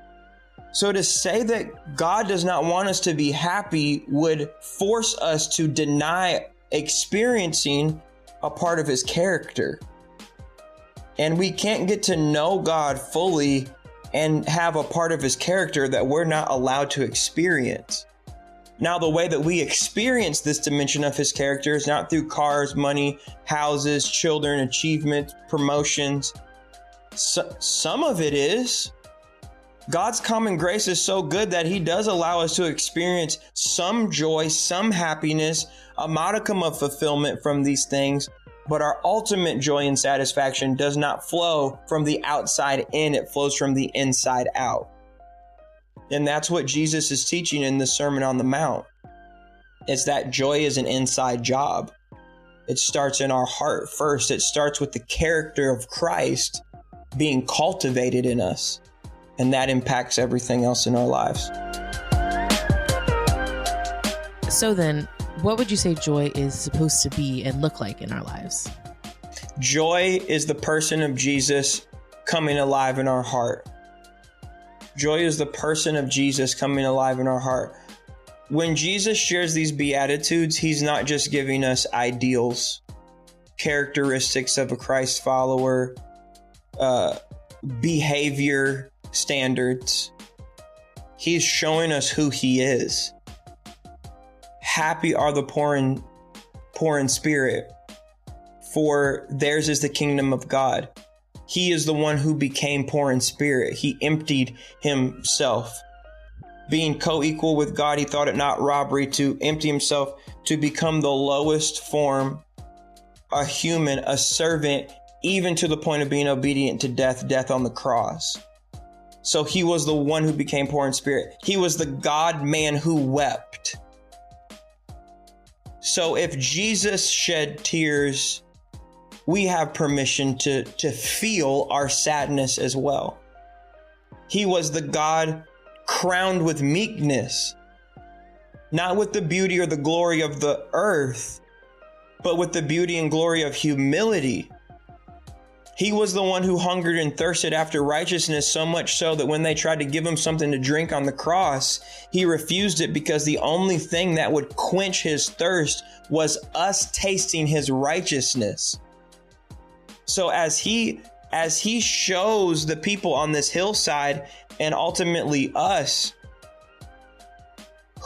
So to say that God does not want us to be happy would force us to deny experiencing a part of his character. And we can't get to know God fully and have a part of his character that we're not allowed to experience. Now, the way that we experience this dimension of his character is not through cars, money, houses, children, achievement, promotions. Some of it is. God's common grace is so good that he does allow us to experience some joy, some happiness, a modicum of fulfillment from these things. But our ultimate joy and satisfaction does not flow from the outside in, it flows from the inside out. And that's what Jesus is teaching in the Sermon on the Mount. It's that joy is an inside job. It starts in our heart first. It starts with the character of Christ being cultivated in us. And that impacts everything else in our lives. So then, what would you say joy is supposed to be and look like in our lives? Joy is the person of Jesus coming alive in our heart. Joy is the person of Jesus coming alive in our heart. When Jesus shares these Beatitudes, he's not just giving us ideals, characteristics of a Christ follower, behavior standards. He's showing us who he is. Happy are the poor in spirit, for theirs is the kingdom of God. He is the one who became poor in spirit. He emptied himself. Being co-equal with God, he thought it not robbery to empty himself, to become the lowest form, a human, a servant, even to the point of being obedient to death on the cross. So he was the one who became poor in spirit. He was the God-man who wept. So if Jesus shed tears, we have permission to feel our sadness as well. He was the God crowned with meekness. not with the beauty or the glory of the earth, but with the beauty and glory of humility. He was the one who hungered and thirsted after righteousness, so much so that when they tried to give him something to drink on the cross, he refused it, because the only thing that would quench his thirst was us tasting his righteousness. So as he shows the people on this hillside, and ultimately us,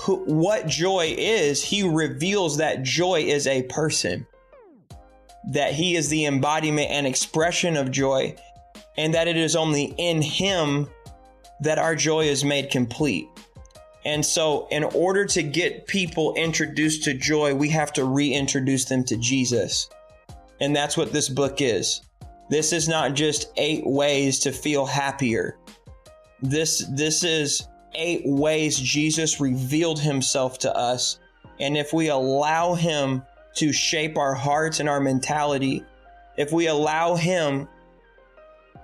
what joy is, he reveals that joy is a person, that he is the embodiment and expression of joy, and that it is only in him that our joy is made complete. And so in order to get people introduced to joy, we have to reintroduce them to Jesus. And that's what this book is. This is not just 8 ways to feel happier. This is 8 ways Jesus revealed himself to us. And if we allow him to shape our hearts and our mentality, if we allow him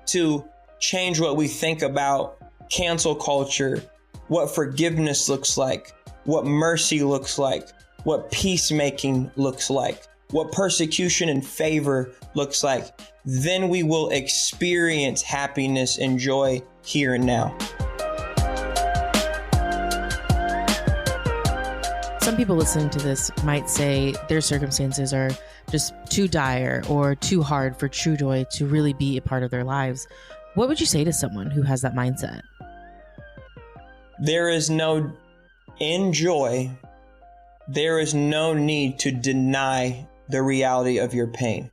to change what we think about cancel culture, what forgiveness looks like, what mercy looks like, what peacemaking looks like, what persecution and favor looks like, then we will experience happiness and joy here and now. Some people listening to this might say their circumstances are just too dire or too hard for true joy to really be a part of their lives. What would you say to someone who has that mindset? In joy, there is no need to deny the reality of your pain.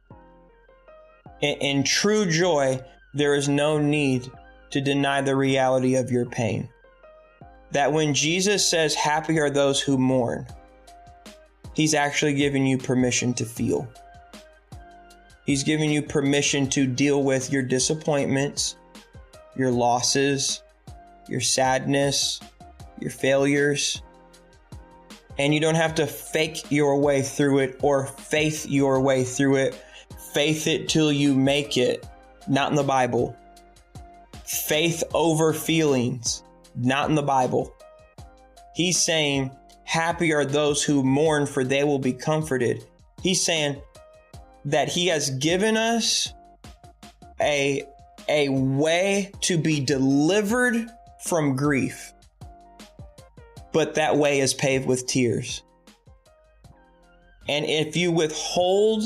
In true joy, there is no need to deny the reality of your pain. That when Jesus says, happy are those who mourn, he's actually giving you permission to feel. He's giving you permission to deal with your disappointments, your losses, your sadness, your failures. And you don't have to fake your way through it or faith your way through it. Faith it till you make it. Not in the Bible. Faith over feelings. Not in the Bible. He's saying, happy are those who mourn, for they will be comforted. He's saying that he has given us a way to be delivered from grief. But that way is paved with tears. And if you withhold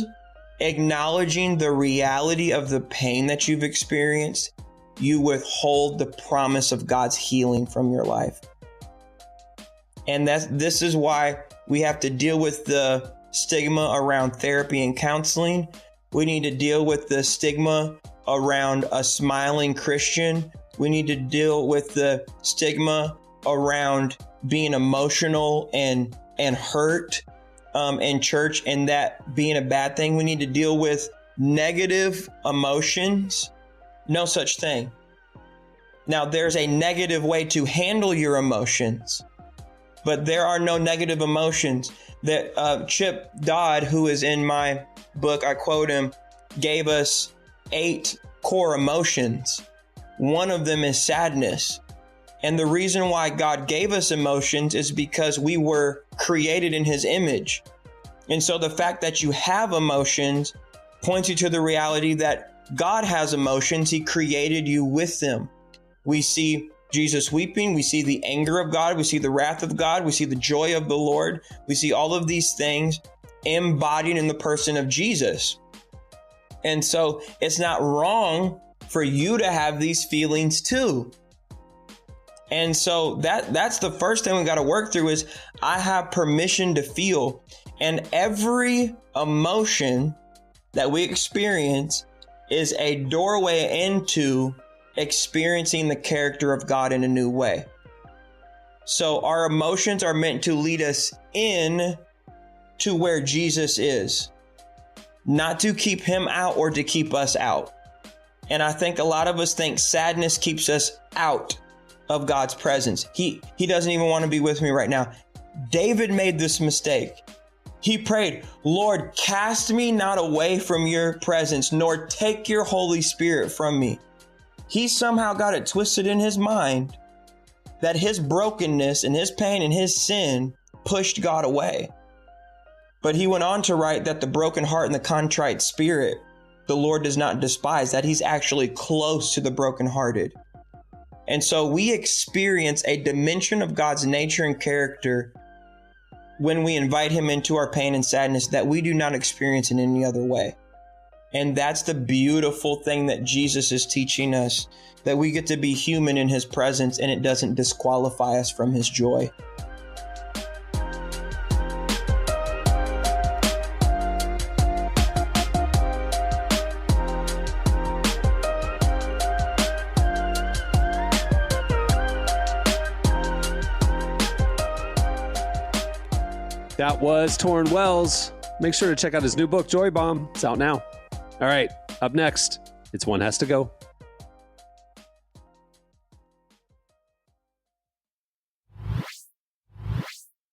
acknowledging the reality of the pain that you've experienced, you withhold the promise of God's healing from your life. And this is why we have to deal with the stigma around therapy and counseling. We need to deal with the stigma around a smiling Christian. We need to deal with the stigma around being emotional and hurt in church, and that being a bad thing. We need to deal with negative emotions. No such thing. Now, there's a negative way to handle your emotions, but there are no negative emotions. That Chip Dodd, who is in my book, I quote him, gave us 8 core emotions. One of them is sadness. And the reason why God gave us emotions is because we were created in his image. And so the fact that you have emotions points you to the reality that God has emotions. He created you with them. We see Jesus weeping. We see the anger of God. We see the wrath of God. We see the joy of the Lord. We see all of these things embodied in the person of Jesus. And so it's not wrong for you to have these feelings too. And so that's the first thing we got to work through is I have permission to feel. And every emotion that we experience is a doorway into experiencing the character of God in a new way. So our emotions are meant to lead us in to where Jesus is, not to keep him out or to keep us out. And I think a lot of us think sadness keeps us out of God's presence. He doesn't even want to be with me right now. David made this mistake. He prayed, Lord, cast me not away from your presence, nor take your Holy Spirit from me. He somehow got it twisted in his mind that his brokenness and his pain and his sin pushed God away. But he went on to write that the broken heart and the contrite spirit, the Lord does not despise, that he's actually close to the brokenhearted. And so we experience a dimension of God's nature and character when we invite him into our pain and sadness that we do not experience in any other way. And that's the beautiful thing that Jesus is teaching us, that we get to be human in his presence and it doesn't disqualify us from his joy. That was Tauren Wells. Make sure to check out his new book, Joy Bomb. It's out now. All right, up next, it's One Has to Go.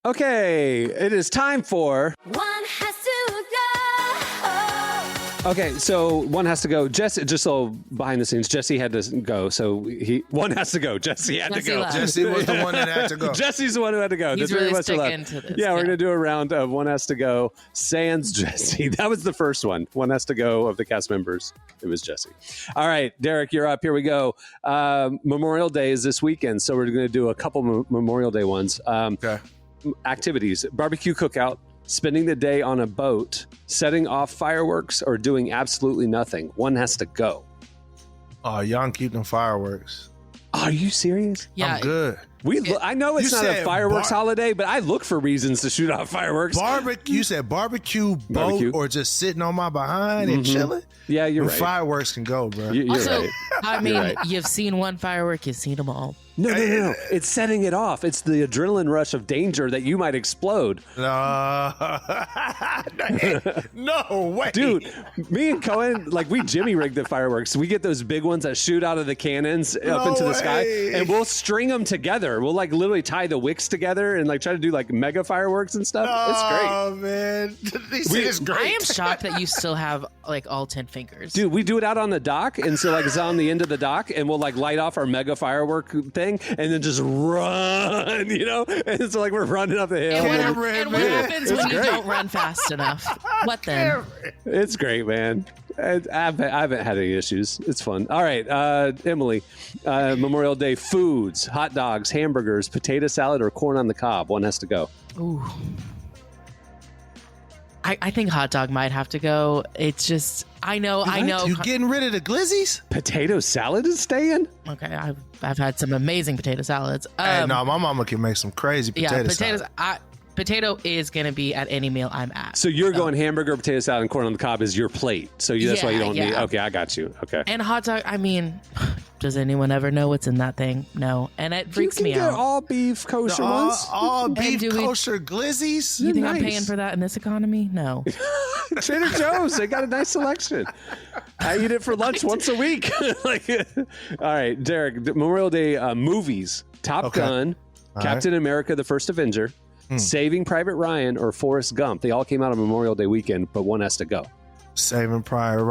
Okay, it is time for... One has to go. Okay, so one has to go. Jesse, just so behind the scenes, Jesse had to go. So one has to go. Jesse had Jesse to go. left. Jesse was the one that had to go. Jesse's the one who had to go. He's The three really of us are left. sticking to this, Yeah, we're yeah. going to do a round of One Has to Go. Sans Jesse. That was the first one. One Has to Go of the cast members. It was Jesse. All right, Derek, you're up. Here we go. Memorial Day is this weekend, so we're going to do a couple Memorial Day ones. Okay. Activities: barbecue cookout, spending the day on a boat, setting off fireworks, or doing absolutely nothing. One has to go. Oh, y'all can keep them fireworks. Are you serious? Yeah, I'm good. I know it's You not a said fireworks holiday, but I look for reasons to shoot off fireworks. Barbecue. You said barbecue boat Barbecue. or just sitting on my behind and chilling? Yeah, you're Them right. Fireworks can go, bro. You're Also, right. I mean, right. you've seen one firework, you've seen them all. No. It's setting it off. It's the adrenaline rush of danger that you might explode. No way. Dude, me and Cohen, like, we jimmy rig the fireworks. We get those big ones that shoot out of the cannons up No into the sky, way. and we'll string them together. We'll, like, literally tie the wicks together and, like, try to do, like, mega fireworks and stuff. It's great. Oh, man. It's great. I am shocked that you still have like all 10 fingers. Dude, we do it out on the dock, and so, like, it's on the end of the dock, and we'll, like, light off our mega firework thing, and then just run, you know? And so, like, we're running up the hill. And Cameron, what man. happens when you great. don't run fast enough? What then? It's great, man. I haven't had any issues. It's fun. All right, Emily, Memorial Day foods: hot dogs, hamburgers, potato salad, or corn on the cob. One has to go. Ooh. I think hot dog might have to go. It's just, I know. You getting rid of the glizzies? Potato salad is staying? Okay, I've had some amazing potato salads. Hey, no, my mama can make some crazy potato yeah, potatoes. salad. Potato is going to be at any meal I'm at. So you're going hamburger, potato salad, and corn on the cob is your plate. So that's why you don't need. Yeah. Okay, I got you. Okay. And hot dog, I mean, does anyone ever know what's in that thing? No. And it freaks you me can get out. all beef kosher ones. All beef do we- kosher glizzies? You think I'm nice. paying for that in this economy? No. Trader Joe's, they got a nice selection. I eat it for lunch once a week. Like, all right, Derek, Memorial Day movies: Top Okay. Gun, All Captain America: The First Avenger, Saving Private Ryan, or Forrest Gump. They all came out on Memorial Day weekend, but one has to go. Saving Private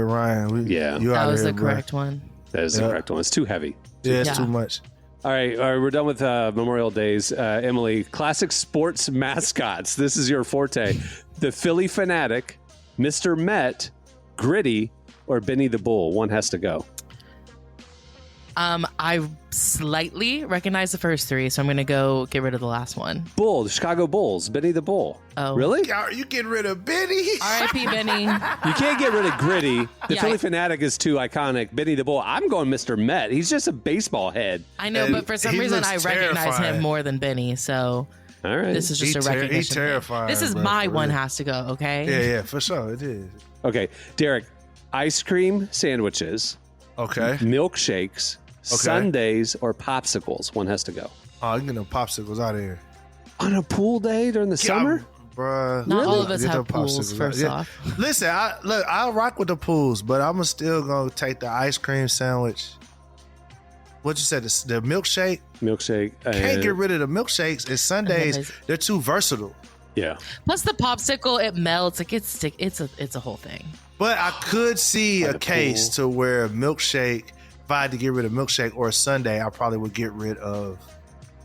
Ryan. Yeah. You That out was here, the bro. correct one. That is the Yeah. correct one. It's too heavy. Yeah, it's Yeah. too much. All right, we're done with Memorial Days. Emily, classic sports mascots. This is your forte. The Philly Fanatic, Mr. Met, Gritty, or Benny the Bull. One has to go. I slightly recognize the first three, so I'm going to go get rid of the last one. Bull, the Chicago Bulls, Benny the Bull. Oh. Really? Are you getting rid of Benny? R.I.P. Benny. You can't get rid of Gritty. The Yeah, Philly I- Fanatic is too iconic. Benny the Bull. I'm going Mr. Met. He's just a baseball head. I know, And but for some he reason looks I recognize terrifying. him more than Benny, so All right. this is just He a ter- he recognition. thing. terrifying, This is bro, my for one real. has to go, okay? Yeah, for sure. It is. Okay, Derek. Ice cream sandwiches, Okay. milkshakes, sundaes, or popsicles. One has to go. Oh, you can get them popsicles out of here. On a pool day during the summer? Bruh. Not all of Get us them have pools, popsicles out. first Yeah. off. Listen, I'll rock with the pools, but I'm still going to take the ice cream sandwich. What you said, the milkshake? Milkshake. Can't get rid of the milkshakes. And Sundays, they're too versatile. Yeah. Plus the popsicle, it melts. Like it's a whole thing. But I could see By a the case pool. to where milkshake, if I had to get rid of milkshake or a sundae, I probably would get rid of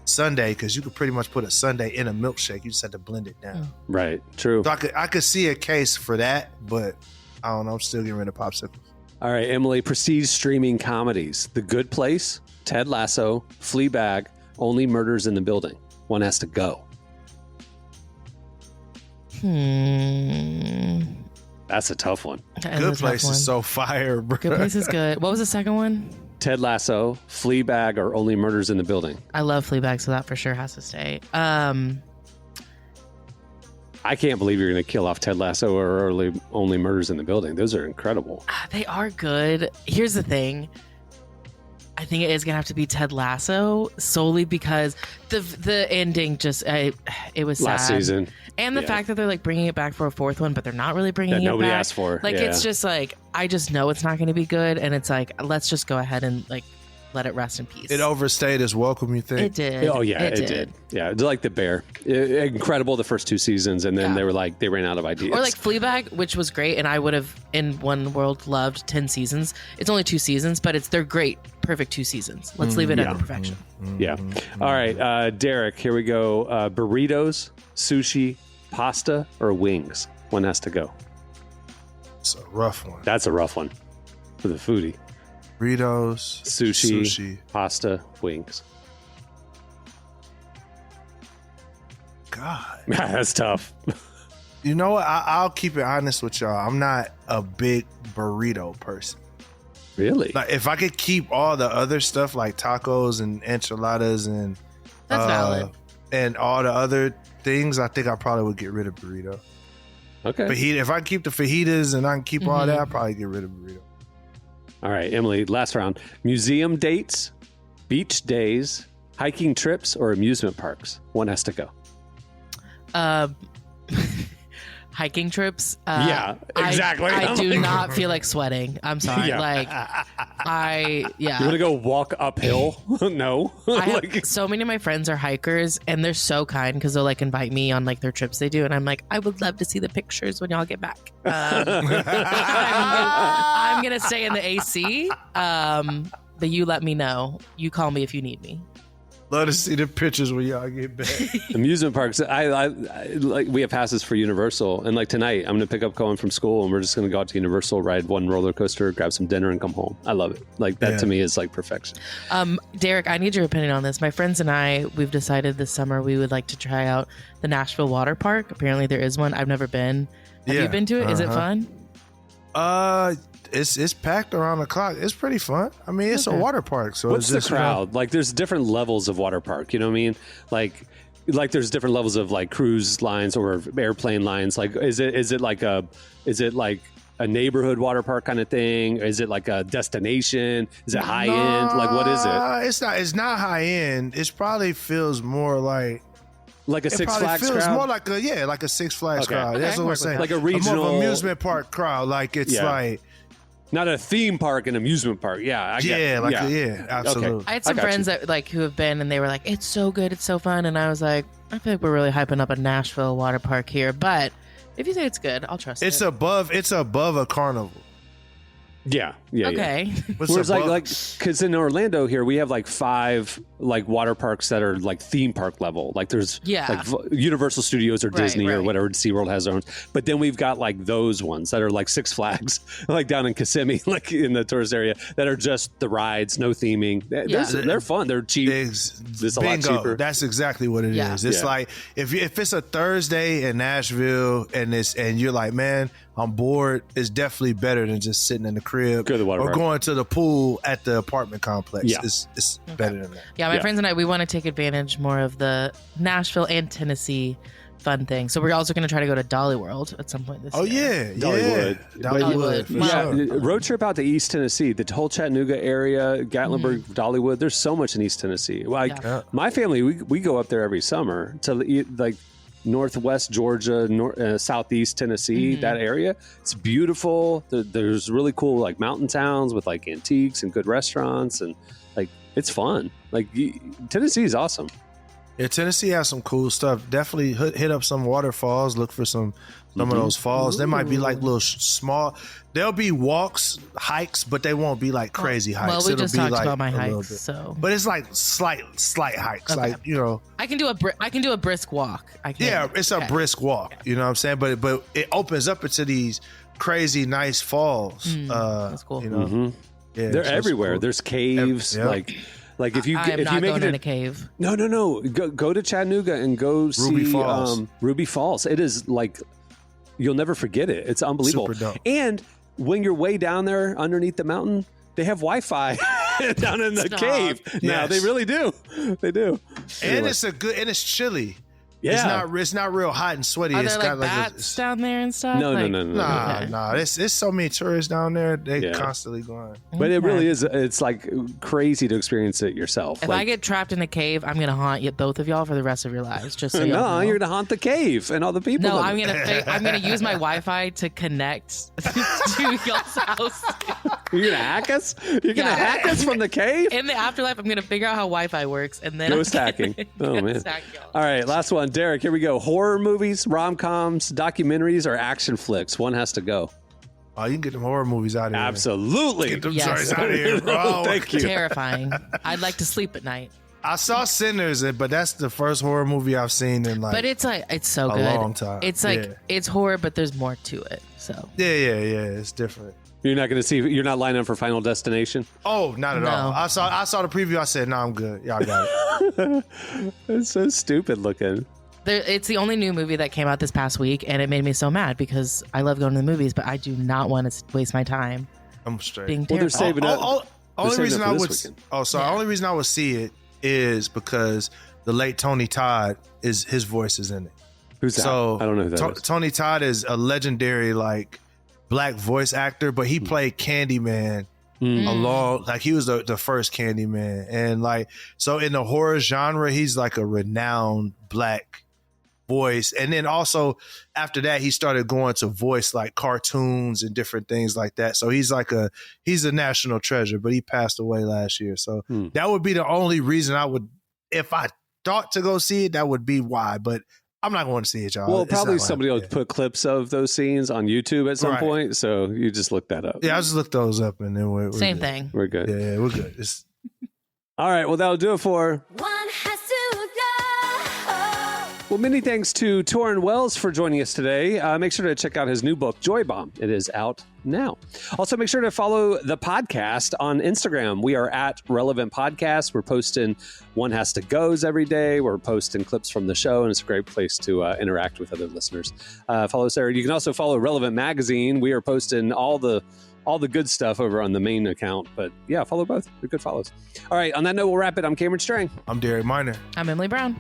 sundae, because you could pretty much put a sundae in a milkshake. You just have to blend it down. Right. True. So I could see a case for that, but I don't know. I'm still getting rid of popsicles. All right, Emily, prestige streaming comedies. The Good Place, Ted Lasso, Fleabag, Only Murders in the Building. One has to go. That's a tough one. Good Place is so fire, bro. Good Place is good. What was the second one? Ted Lasso, Fleabag, or Only Murders in the Building. I love Fleabag, so that for sure has to stay. I can't believe you're going to kill off Ted Lasso or Only Murders in the Building. Those are incredible. They are good. Here's the thing. I think it is going to have to be Ted Lasso solely because the ending just, it was Last sad. season. And the fact that they're like bringing it back for a fourth one, but they're not really bringing it back. Nobody asked for. Like, it's just like, I just know it's not going to be good. And it's like, let's just go ahead and like, let it rest in peace. It overstayed its welcome, you think? It did. Oh, yeah, it did. Yeah, it's like The Bear. Incredible the first 2 seasons, and then they were like, they ran out of ideas. Or like Fleabag, which was great, and I would have, in one world, loved 10 seasons. It's only 2 seasons, but they're great. Perfect 2 seasons. Let's leave it at perfection. Yeah. All right, Derek, here we go. Burritos, sushi, pasta, or wings? One has to go. It's a rough one. That's a rough one for the foodie. Burritos, sushi, pasta, wings. God. That's tough. You know what? I'll keep it honest with y'all. I'm not a big burrito person. Really? Like, if I could keep all the other stuff like tacos and enchiladas and That's valid. And all the other things, I think I probably would get rid of burrito. Okay. Fajita, if I can keep the fajitas and I can keep all that, I'll probably get rid of burrito. All right, Emily, last round. Museum dates, beach days, hiking trips, or amusement parks? One has to go. Hiking trips. Yeah, exactly. I do not feel like sweating. I'm sorry. Yeah. Like, You want to go walk uphill? No. I have, so many of my friends are hikers, and they're so kind because they'll like invite me on like their trips they do, and I'm like, I would love to see the pictures when y'all get back. I'm gonna stay in the AC, but you let me know. You call me if you need me. Love to see the pictures when y'all get back. Amusement parks. I like. We have passes for Universal, and like tonight, I'm going to pick up Cohen from school, and we're just going to go out to Universal, ride one roller coaster, grab some dinner, and come home. I love it. Like that to me is like perfection. Derek, I need your opinion on this. My friends and I, we've decided this summer we would like to try out the Nashville Water Park. Apparently, there is one. I've never been. Have you been to it? Is it fun? It's packed around the clock. It's pretty fun. I mean, it's a water park. So What's the crowd? Like, there's different levels of water park. You know what I mean? Like there's different levels of like cruise lines or airplane lines. Like, is it like a neighborhood water park kind of thing? Is it like a destination? Is it high end? Like, what is it? It's not high end. It probably feels more like a Six Flags feels crowd? more like a Six Flags crowd. Okay, That's what I'm saying. Like a more regional of an amusement park crowd. Like it's like. Not a theme park, an amusement park. Yeah, absolutely. Okay. I had some friends that like who have been, and they were like, "It's so good, it's so fun," and I was like, "I feel like we're really hyping up a Nashville water park here." But if you say it's good, I'll trust it. It's above a carnival. Yeah. Okay. Whereas like because in Orlando here we have like 5 like water parks that are like theme park level. Like there's like Universal Studios or Disney or whatever. SeaWorld has their own. But then we've got like those ones that are like Six Flags, like down in Kissimmee, like in the tourist area, that are just the rides, no theming. They're fun. They're cheap. It's a lot cheaper. That's exactly what it is. It's like if it's a Thursday in Nashville and you're like, man, I'm bored, it's definitely better than just sitting in the crib Go to the water or park. going to the pool at the apartment complex. Yeah. It's better than that. Yeah, my friends and I, we want to take advantage more of the Nashville and Tennessee fun thing. So we're also going to try to go to Dolly World at some point this year. Dollywood. Dollywood. For sure. Road trip out to East Tennessee, the whole Chattanooga area, Gatlinburg, Dollywood. There's so much in East Tennessee. Like my family, we go up there every summer to like Northwest Georgia, Southeast Tennessee, that area. It's beautiful. There's really cool like mountain towns with like antiques and good restaurants, and like it's fun. Like Tennessee is awesome. Yeah, Tennessee has some cool stuff. Definitely hit up some waterfalls. Look for some of those falls. They might be like little small. There'll be walks, hikes, but they won't be like crazy hikes. Well, we It'll just be talked like about my a little hikes, bit. so. But it's like slight hikes, Okay. like, you know. I can do a brisk walk. Yeah, it's a brisk walk. You know what I'm saying? But it opens up into these crazy nice falls. That's cool. You know, yeah, They're so it's everywhere. cool. There's caves, Yep. like if you I am if not you make going it in a cave. No. Go to Chattanooga and go Ruby see Falls. Ruby Falls. It is like you'll never forget it. It's unbelievable. Super dope. And when you're way down there underneath the mountain, they have Wi-Fi down in the Stop. cave. Now Yes. they really do. They do. And Anyway. it's chilly. Yeah. It's not real hot and sweaty. Are It's there got like like bats down there and stuff? No. Nah. There's so many tourists down there. They Yeah. constantly going. But it Okay. really is. It's like crazy to experience it yourself. If like, I get trapped in a cave, I'm gonna haunt you, both of y'all for the rest of your lives. Just so y'all no, know. you're gonna haunt the cave and all the people. No, that- I'm gonna use my Wi-Fi to connect to y'all's house. You're gonna hack us. You're gonna Yeah. hack us from the cave. In the afterlife, I'm gonna figure out how Wi-Fi works, and then Ghost I'm gonna hacking. Oh, man. ghost hack y'all. All right, last one, Derek. Here we go. Horror movies, rom-coms, documentaries, or action flicks. One has to go. Oh, you can get them horror movies out of here. Absolutely. Get them Yes. joints out of here, bro. Thank you. Terrifying. I'd like to sleep at night, I saw Sinners, but that's the first horror movie I've seen in like. but it's so a good. long time. It's like Yeah. it's horror, but there's more to it. So yeah. It's different. You're not gonna see. You're not lining up for Final Destination. Oh, not at No. all. I saw the preview. I said, "No, I'm good. Y'all got it." It's so stupid looking. it's the only new movie that came out this past week, and it made me so mad because I love going to the movies, but I do not want to waste my time I'm straight. being Well, they're terrified. saving up. Only saving reason it for I this would. weekend. Oh, sorry. Yeah. Only reason I would see it is because the late Tony Todd his voice is in it. Who's that? So I don't know who that is. Tony Todd is a legendary like black voice actor, but he played Candyman along like he was the first Candyman, and like so in the horror genre, he's like a renowned black voice. And then also after that, he started going to voice like cartoons and different things like that. So he's a national treasure, but he passed away last year. So that would be the only reason I would, if I thought to go see it, that would be why. But I'm not going to see it, y'all. Well, It's not probably gonna somebody will happen. put clips of those scenes on YouTube at some Right. point. So you just look that up. Yeah, I just looked those up and then we're Same good. thing. We're good. Yeah, we're good. It's All right. Well, that'll do it for. One has to go. Well, many thanks to Tauren Wells for joining us today. Make sure to check out his new book, Joy Bomb. It is out now. Also, make sure to follow the podcast on Instagram. We are at Relevant Podcast. We're posting One Has to Goes every day. We're posting clips from the show, and it's a great place to interact with other listeners. Follow us there. You can also follow Relevant Magazine. We are posting all the good stuff over on the main account. But yeah, follow both. They're good follows. All right. On that note, we'll wrap it. I'm Cameron Strang. I'm Derek Miner. I'm Emily Brown.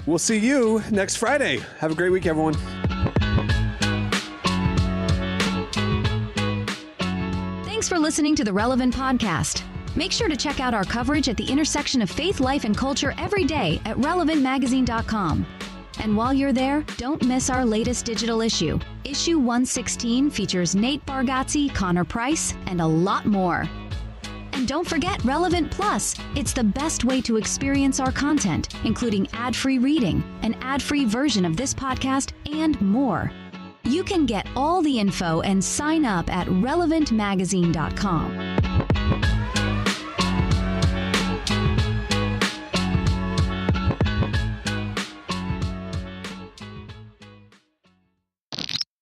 We'll see you next Friday. Have a great week, everyone. Thanks for listening to the Relevant Podcast. Make sure to check out our coverage at the intersection of faith, life, and culture every day at relevantmagazine.com. And while you're there, don't miss our latest digital issue. Issue 116 features Nate Bargatze, Connor Price, and a lot more. And don't forget Relevant Plus. It's the best way to experience our content, including ad-free reading, an ad-free version of this podcast, and more. You can get all the info and sign up at relevantmagazine.com.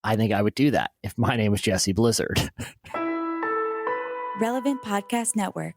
I think I would do that if my name was Jesse Blizzard. Relevant Podcast Network.